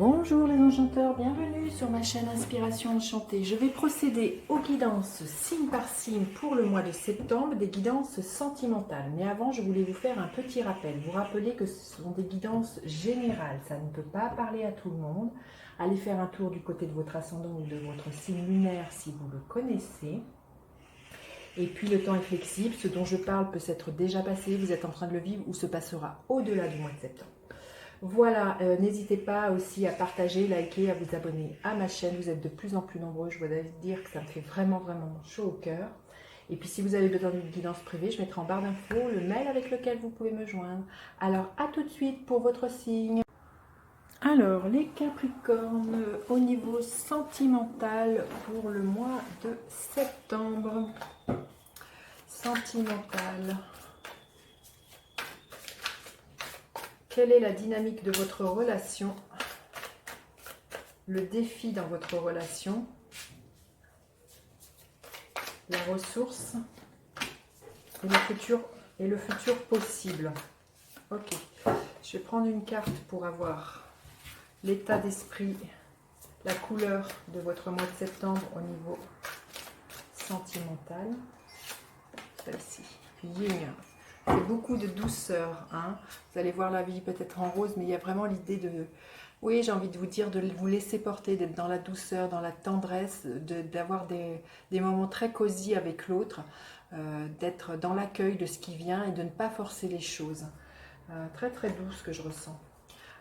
Bonjour les enchanteurs, bienvenue sur ma chaîne Inspiration Enchantée. Je vais procéder aux guidances signe par signe pour le mois de septembre, des guidances sentimentales. Mais avant, je voulais vous faire un petit rappel. Vous rappelez que ce sont des guidances générales, ça ne peut pas parler à tout le monde. Allez faire un tour du côté de votre ascendant ou de votre signe lunaire si vous le connaissez. Et puis le temps est flexible, ce dont je parle peut s'être déjà passé, vous êtes en train de le vivre ou se passera au-delà du mois de septembre. Voilà, n'hésitez pas aussi à partager, liker, à vous abonner à ma chaîne. Vous êtes de plus en plus nombreux, je dois dire que ça me fait vraiment chaud au cœur. Et puis si vous avez besoin d'une guidance privée, je mettrai en barre d'infos le mail avec lequel vous pouvez me joindre. Alors à tout de suite pour votre signe. Alors les Capricornes, au niveau sentimental pour le mois de septembre. Sentimental. Quelle est la dynamique de votre relation? Le défi dans votre relation? La ressource? Et le futur possible. Ok. Je vais prendre une carte pour avoir l'état d'esprit, la couleur de votre mois de septembre au niveau sentimental. Celle-ci. Yin. C'est beaucoup de douceur. Hein. Vous allez voir la vie peut-être en rose, mais il y a vraiment l'idée de... Oui, j'ai envie de vous dire de vous laisser porter, d'être dans la douceur, dans la tendresse, d'avoir des moments très cosy avec l'autre, d'être dans l'accueil de ce qui vient et de ne pas forcer les choses. Très doux ce que je ressens.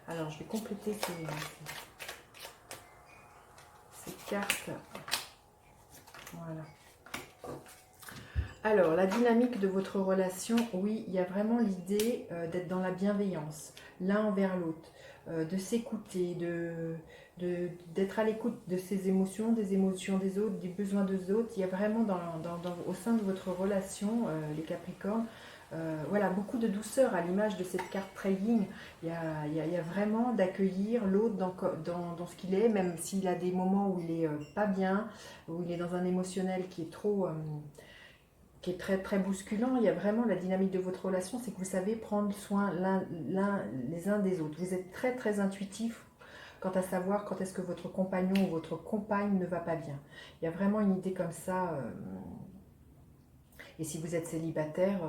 Alors, je vais compléter ces cartes. Voilà. Alors, la dynamique de votre relation, oui, il y a vraiment l'idée d'être dans la bienveillance, l'un envers l'autre, de s'écouter, d'être à l'écoute de ses émotions, des émotions des autres, des besoins des autres. Il y a vraiment au sein de votre relation, les Capricornes, voilà, beaucoup de douceur à l'image de cette carte très yin. Il y a vraiment d'accueillir l'autre dans ce qu'il est, même s'il a des moments où il est pas bien, où il est dans un émotionnel qui est trop... qui est très bousculant. Il y a vraiment la dynamique de votre relation, c'est que vous savez prendre soin les uns des autres. Vous êtes très intuitif quant à savoir quand est-ce que votre compagnon ou votre compagne ne va pas bien. Il y a vraiment une idée comme ça. Et si vous êtes célibataire,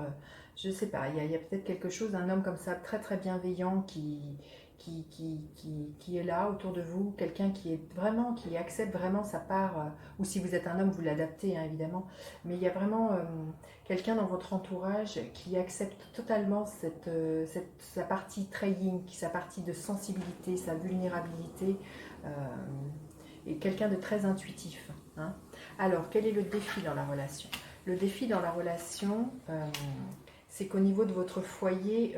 je ne sais pas, il y a peut-être quelque chose, un homme comme ça, très bienveillant qui est là autour de vous, quelqu'un qui accepte vraiment sa part, ou si vous êtes un homme, vous l'adaptez hein, évidemment, mais il y a vraiment quelqu'un dans votre entourage qui accepte totalement sa partie très yin, sa partie de sensibilité, sa vulnérabilité, et quelqu'un de très intuitif. Hein. Alors, quel est le défi dans la relation? Le défi dans la relation, c'est qu'au niveau de votre foyer,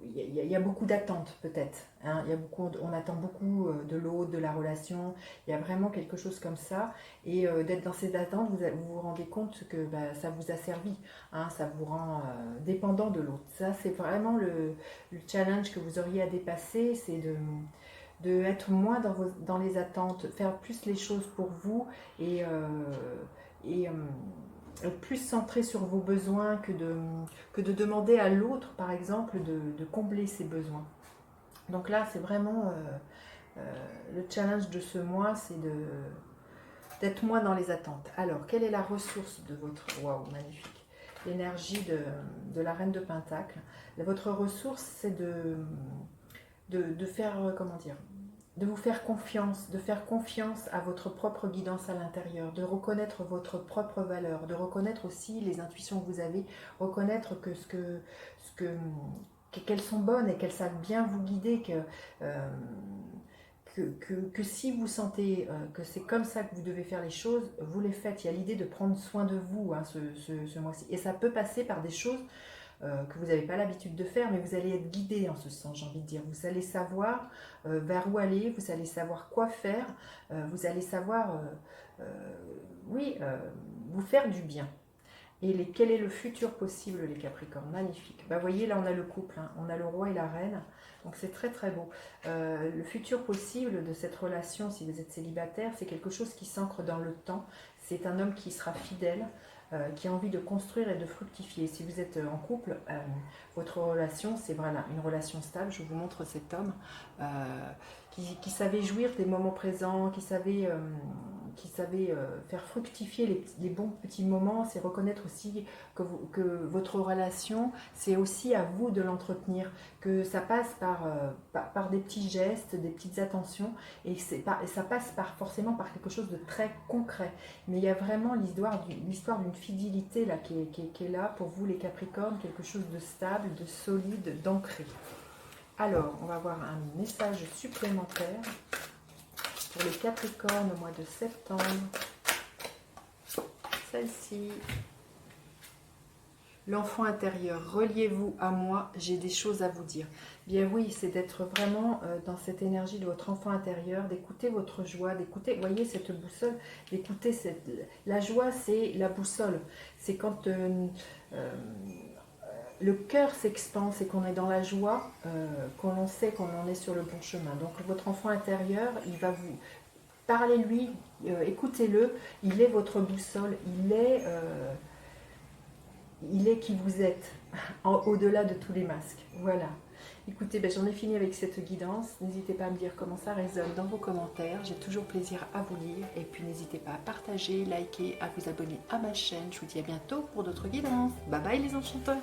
il y a beaucoup d'attentes peut-être. Hein. On attend beaucoup de l'autre, de la relation. Il y a vraiment quelque chose comme ça. Et d'être dans ces attentes, vous rendez compte que ça vous a servi. Hein, ça vous rend dépendant de l'autre. Ça, c'est vraiment le challenge que vous auriez à dépasser. C'est de être moins dans les attentes, faire plus les choses pour vous et plus centré sur vos besoins que de demander à l'autre, par exemple, de combler ses besoins. Donc là, c'est vraiment le challenge de ce mois, c'est d'être moins dans les attentes. Alors, quelle est la ressource de votre... Waouh, magnifique. L'énergie de la Reine de Pentacle. Votre ressource, c'est de faire, comment dire, de vous faire confiance, de faire confiance à votre propre guidance à l'intérieur, de reconnaître votre propre valeur, de reconnaître aussi les intuitions que vous avez, reconnaître qu'elles sont bonnes et qu'elles savent bien vous guider, que si vous sentez que c'est comme ça que vous devez faire les choses, vous les faites. Il y a l'idée de prendre soin de vous hein, ce mois-ci. Et ça peut passer par des choses que vous n'avez pas l'habitude de faire, mais vous allez être guidé en ce sens, j'ai envie de dire. Vous allez savoir vers où aller, vous allez savoir quoi faire, vous allez savoir, oui, vous faire du bien. Et quel est le futur possible, les Capricornes? Magnifique. Bah, vous voyez, là, on a le couple, hein. On a le roi et la reine. Donc, c'est très, très beau. Le futur possible de cette relation, si vous êtes célibataire, c'est quelque chose qui s'ancre dans le temps. C'est un homme qui sera fidèle, qui a envie de construire et de fructifier. Si vous êtes en couple, votre relation, c'est voilà, une relation stable. Je vous montre cet homme qui savait jouir des moments présents, qui savait faire fructifier les bons petits moments. C'est reconnaître aussi que votre relation, c'est aussi à vous de l'entretenir, que ça passe par des petits gestes, des petites attentions, et ça passe forcément par quelque chose de très concret. Mais il y a vraiment l'histoire d'une fidélité là, qui est là pour vous, les Capricornes, quelque chose de stable, de solide, d'ancré. Alors, on va avoir un message supplémentaire pour les Capricornes au mois de septembre. Celle-ci. L'enfant intérieur, reliez-vous à moi, j'ai des choses à vous dire. Bien oui, c'est d'être vraiment dans cette énergie de votre enfant intérieur, d'écouter votre joie, d'écouter, voyez cette boussole, d'écouter la joie, c'est la boussole. C'est quand le cœur s'expanse et qu'on est dans la joie, qu'on sait qu'on en est sur le bon chemin. Donc votre enfant intérieur, il va vous parler lui, écoutez-le, il est votre boussole, il est qui vous êtes, au-delà de tous les masques. Voilà. Écoutez, j'en ai fini avec cette guidance. N'hésitez pas à me dire comment ça résonne dans vos commentaires. J'ai toujours plaisir à vous lire. Et puis n'hésitez pas à partager, liker, à vous abonner à ma chaîne. Je vous dis à bientôt pour d'autres guidances. Bye bye les enchanteurs.